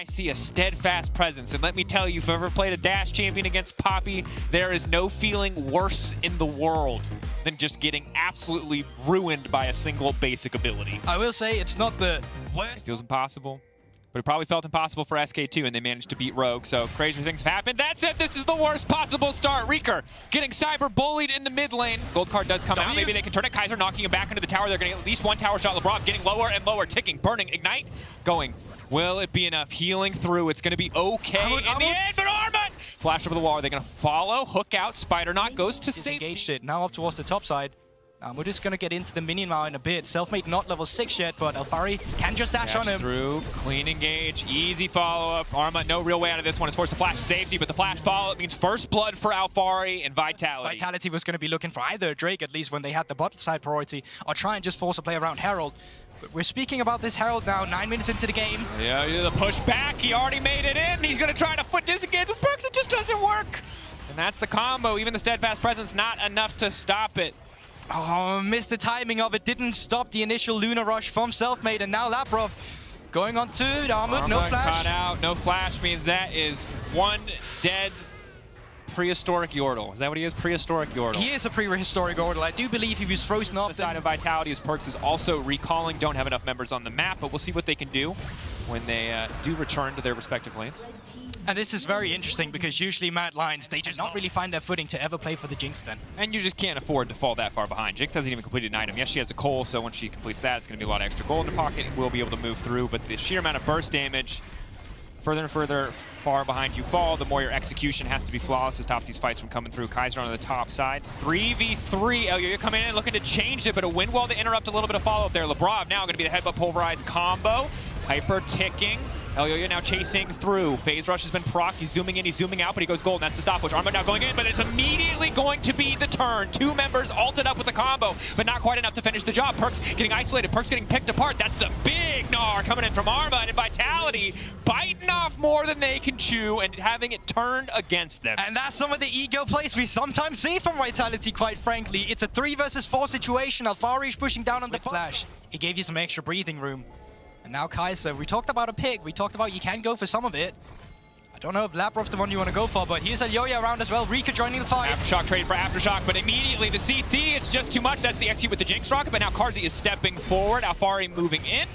I see a steadfast presence. And let me tell you, if you've ever played a Dash champion against Poppy, there is no feeling worse in the world than just getting absolutely ruined by a single basic ability. I will say it's not the worst. It feels impossible. But it probably felt impossible for SK2, and they managed to beat Rogue, so crazier things have happened. That said, this is the worst possible start. Reeker getting cyber-bullied in the mid lane. Gold card does come out. Maybe they can turn it. Kaiser knocking him back into the tower. They're getting at least one tower shot. LeBron getting lower and lower. Ticking, burning, ignite, going. Will it be enough? Healing through. It's going to be okay in the end, but Armut! Flash over the wall. Are they going to follow? Hook out. Spider Knot goes to safety. Engaged it. Now up towards the top side. We're just going to get into the minion now in a bit. Selfmade not level 6 yet, but Alfari can just dash on him. Through, clean engage, easy follow-up. Arma, no real way out of this one. Is forced to flash to safety, but the flash follow-up means first blood for Alfari and Vitality. Vitality was going to be looking for either Drake, at least when they had the bot side priority, or try and just force a play around Herald. But we're speaking about this Herald now, 9 minutes into the game. Yeah, the push back. He already made it in. He's going to try to foot disengage with Perks. It just doesn't work. And that's the combo. Even the steadfast presence, not enough to stop it. Oh, missed the timing of it. Didn't stop the initial Luna rush from Selfmade, and now Labrov going on to Armut. No flash. Caught out. No flash means that is one dead prehistoric Yordle. Is that what he is? Prehistoric Yordle. He is a prehistoric Yordle. I do believe he was frozen up. The side of Vitality, his Perks is also recalling. Don't have enough members on the map, but we'll see what they can do when they do return to their respective lanes. And this is very interesting because usually Mad Lions, they just not really find their footing to ever play for the Jinx then. And you just can't afford to fall that far behind. Jinx hasn't even completed an item. Yes, she has a coal, so once she completes that, it's going to be a lot of extra gold in her pocket. We'll be able to move through, but the sheer amount of burst damage, further and further far behind you fall, the more your execution has to be flawless to stop these fights from coming through. Kaiser on the top side. 3v3. Elyo coming in and looking to change it, but a wind wall to interrupt a little bit of follow-up there. Lebrov now going to be the headbutt pulverized combo. Hyper ticking. Elyo now chasing through. Phase Rush has been procced. He's zooming in, he's zooming out, but he goes gold, and that's the stopwatch. Armut now going in, but it's immediately going to be the turn. Two members ulted up with the combo, but not quite enough to finish the job. Perks getting isolated, Perks getting picked apart. That's the big gnar coming in from Armut, and Vitality biting off more than they can chew and having it turned against them. And that's some of the ego plays we sometimes see from Vitality, quite frankly. It's a 3 versus 4 situation. Alfari's pushing down on the flash. It gave you some extra breathing room. And now Kaiser, we talked about a pick, we talked about you can go for some of it. I don't know if Labrov's the one you want to go for, but here's Elyoya around as well. Rika joining the fight. Aftershock trade for Aftershock, but immediately the CC, it's just too much. That's the execute with the Jinx rocket, but now Karzi is stepping forward. Alfari moving in.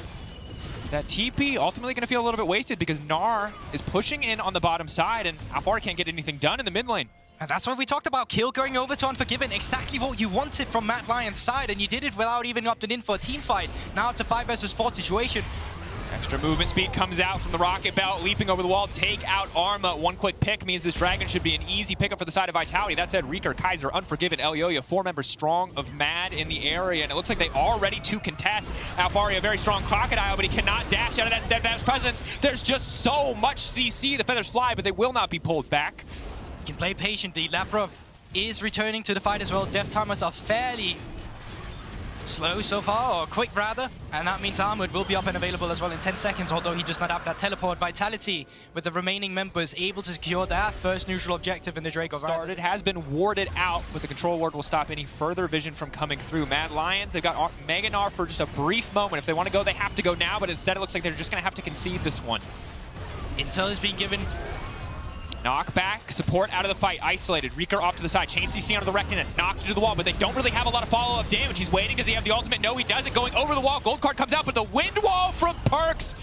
That TP ultimately going to feel a little bit wasted because Gnar is pushing in on the bottom side, and Alfari can't get anything done in the mid lane. And that's what we talked about, Kill going over to Unforgiven, exactly what you wanted from Mad Lion's side, and you did it without even opting in for a team fight. Now it's a 5 versus 4 situation. Extra movement speed comes out from the rocket belt, leaping over the wall, take out Arma. One quick pick means this dragon should be an easy pickup for the side of Vitality. That said, Reeker, Kaiser, Unforgiven, Elyoya, 4 members strong of Mad in the area, and it looks like they are ready to contest. Alfari, a very strong Crocodile, but he cannot dash out of that steadfast presence. There's just so much CC. The feathers fly, but they will not be pulled back. You can play patiently. Labrov is returning to the fight as well. Death timers are fairly slow so far, or quick rather, and that means Armut will be up and available as well in 10 seconds, although he does not have that teleport. Vitality with the remaining members able to secure their first neutral objective in the Draco. Started, has been warded out, but the control ward will stop any further vision from coming through. Mad Lions, they've got Mega Gnar for just a brief moment. If they want to go, they have to go now, but instead it looks like they're just going to have to concede this one. Intel is being given. Knockback, support out of the fight, isolated. Reeker off to the side, chain CC onto the Rectin, knocked into the wall, but they don't really have a lot of follow-up damage. He's waiting, does he have the ultimate? No, he doesn't. Going over the wall, gold card comes out, but the wind wall from Perks.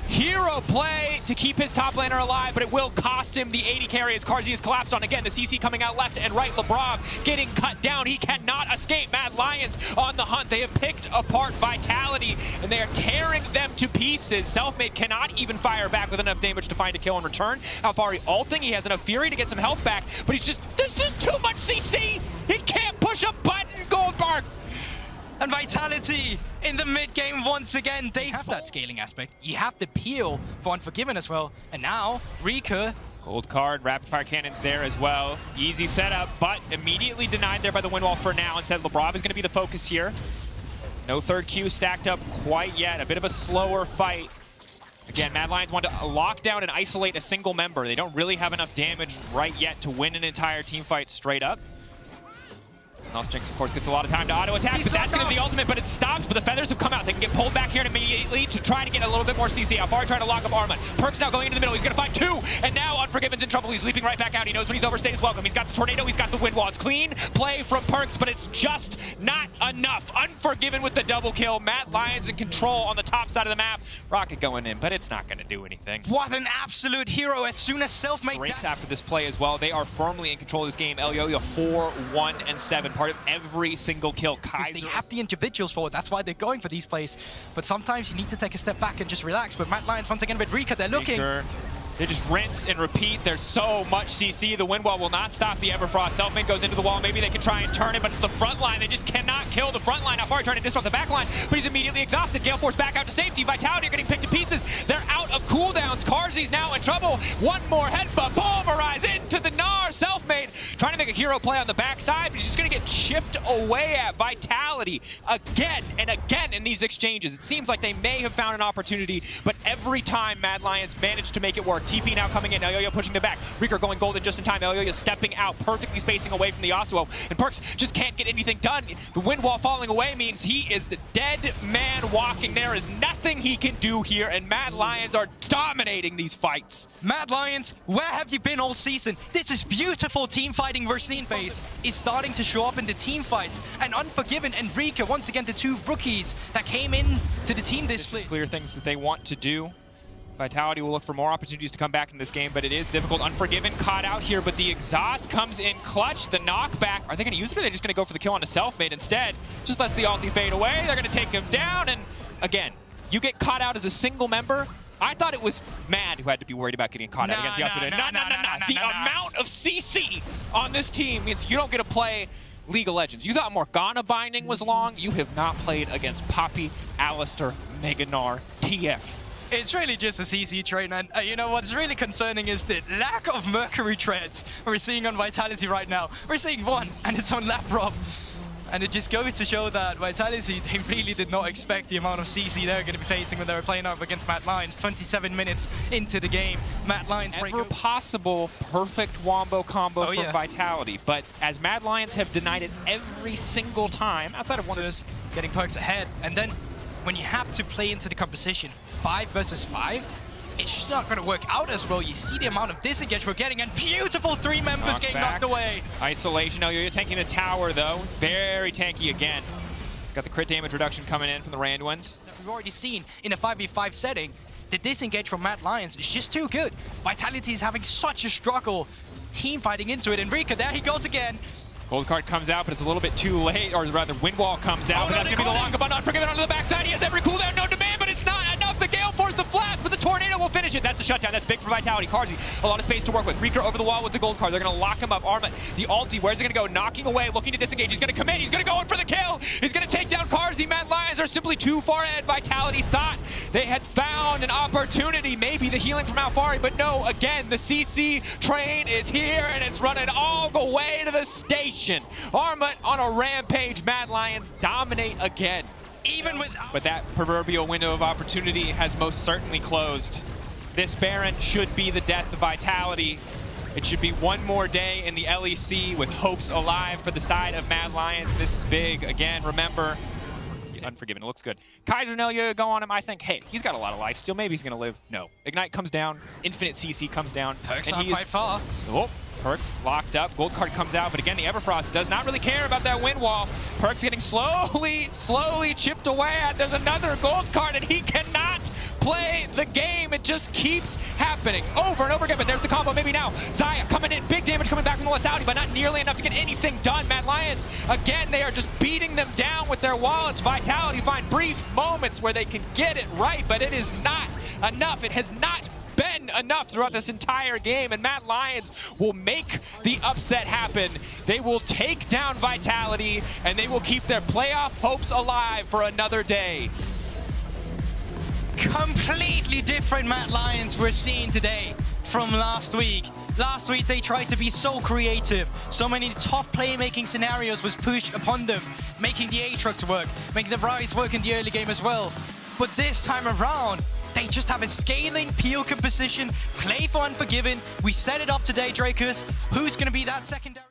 Hero play to keep his top laner alive, but it will cost him the 80 carry as Karzi is collapsed on. Again, the CC coming out left and right. Lebrov getting cut down. He cannot escape. Mad Lions on the hunt. They have picked apart Vitality, and they are tearing them to pieces. Selfmade cannot even fire back with enough damage to find a kill in return. Alfari ulting. He has enough fury to get some health back, but there's just too much CC. He can't push a button, Goldbark. And Vitality in the mid-game once again. They have that scaling aspect. You have the peel for Unforgiven as well. And now, Rika. Gold card, rapid fire cannons there as well. Easy setup, but immediately denied there by the wind wall for now. Instead, Lebrov is going to be the focus here. No third Q stacked up quite yet. A bit of a slower fight. Again, Mad Lions want to lock down and isolate a single member. They don't really have enough damage right yet to win an entire team fight straight up. else. Jinx, of course, gets a lot of time to auto-attack, but that's going to be the ultimate, but it stops, but the feathers have come out. They can get pulled back here immediately to try to get a little bit more CC. Alfari trying to lock up Arma. Perk's now going into the middle. He's going to find two, and now Unforgiven's in trouble. He's leaping right back out. He knows when he's overstayed his welcome. He's got the tornado. He's got the wind wall. It's clean play from Perks, but it's just not enough. Unforgiven with the double kill. Mad Lions in control on the top side of the map. Rocket going in, but it's not going to do anything. What an absolute hero as soon as Selfmade Drinks after this play as well. They are firmly in control of this game. Elyoyo 4-1-7, part of every single kill. Kaiser. They have the individuals for it. That's why they're going for these plays. But sometimes you need to take a step back and just relax. But Mad Lions once again with Rika, they're looking. They just rinse and repeat. There's so much CC. The wind wall will not stop the Everfrost. Selfmade goes into the wall. Maybe they can try and turn it, but it's the front line. They just cannot kill the front line. Alfari trying to disrupt the back line, but he's immediately exhausted. Gale Force back out to safety. Vitality are getting picked to pieces. They're out of cooldowns. Karzi's now in trouble. One more headbutt. Pulverize into the Gnar. Selfmade trying to make a hero play on the backside, but he's just going to get chipped away at. Vitality again and again in these exchanges. It seems like they may have found an opportunity, but every time Mad Lions managed to make it work. TP now coming in. Elyoyo pushing them back. Reeker going golden just in time. Elyoyo stepping out, perfectly spacing away from the Yasuo. And Perks just can't get anything done. The wind wall falling away means he is the dead man walking. There is nothing he can do here, and Mad Lions are dominating these fights. Mad Lions, where have you been all season? This is beautiful team fighting versus team phase is starting to show up in the team fights. And Unforgiven and Rika, once again, the two rookies that came in to the team this split. Clear things that they want to do. Vitality will look for more opportunities to come back in this game, but it is difficult. Unforgiven caught out here, but the exhaust comes in clutch. The knockback, are they going to use it, or are they just going to go for the kill on a Selfmade instead? Just lets the ulti fade away. They're going to take him down, and again, you get caught out as a single member. I thought it was Mad who had to be worried about getting caught out against Yasuo. No. The amount of CC on this team means you don't get to play League of Legends. You thought Morgana binding was long. You have not played against Poppy, Alistar, Mega Gnar, TF. It's really just a CC train, and you know what's really concerning is the lack of Mercury treads we're seeing on Vitality right now. We're seeing one, and it's on Laprov. And it just goes to show that Vitality, they really did not expect the amount of CC they're going to be facing when they were playing up against Mad Lions. 27 minutes into the game, Mad Lions break. Ever possible perfect wombo combo for Vitality, but as Mad Lions have denied it every single time, outside of one of those. Getting Perks ahead, and then when you have to play into the composition, 5 versus 5, it's just not going to work out as well. You see the amount of disengage we're getting, and beautiful 3 members getting knocked away. Isolation. Oh, you're tanking the tower, though. Very tanky again. Got the crit damage reduction coming in from the Randuins. We've already seen in a 5v5 setting, the disengage from Mad Lions is just too good. Vitality is having such a struggle team fighting into it, and Rika, there he goes again. Gold card comes out, but it's a little bit too late, or rather, wind wall comes out, but that's going to be the lock-up on Unforgiven onto the backside. He has every cooldown, no demand, but it's not enough. The Gale Force, the flash, but the tornado will finish it. That's a shutdown. That's big for Vitality. Karzi, a lot of space to work with. Reeker over the wall with the gold card. They're going to lock him up. Arma, the ulti, where's it going to go? Knocking away, looking to disengage. He's going to commit. He's going to go in for the kill. He's going to take down Karzi. Mad Lions are simply too far ahead. Vitality thought they had found an opportunity, maybe the healing from Alfari, but no, again, the CC train is here, and it's running all the way to the station. Arma on a rampage. Mad Lions dominate again. But that proverbial window of opportunity has most certainly closed. This Baron should be the death of Vitality. It should be one more day in the LEC with hopes alive for the side of Mad Lions. This is big. Again, remember, Unforgiven. It looks good. Kaiser and Elyoyo go on him. I think, hey, he's got a lot of life still. Maybe he's going to live. No. Ignite comes down. Infinite CC comes down. Perks on quite far. Oh, Perks locked up. Gold card comes out. But again, the Everfrost does not really care about that wind wall. Perks getting slowly chipped away at. There's another gold card, and he cannot play the game. It just keeps happening over and over again. But there's the combo. Maybe now. Xayah coming in. Big damage coming back from the lethality, but not nearly enough to get anything done. Mad Lions, again, they are just beating them down with their wallets. Vitality find brief moments where they can get it right, but it is not enough. It has not been enough throughout this entire game, and Mad Lions will make the upset happen. They will take down Vitality, and they will keep their playoff hopes alive for another day. Completely different Mad Lions we're seeing today from last week. Last week they tried to be so creative. So many top playmaking scenarios was pushed upon them, making the Aatrox work, making the Ryze work in the early game as well. But this time around, they just have a scaling peel composition, play for Unforgiven. We set it up today, Drakus. Who's going to be that secondary?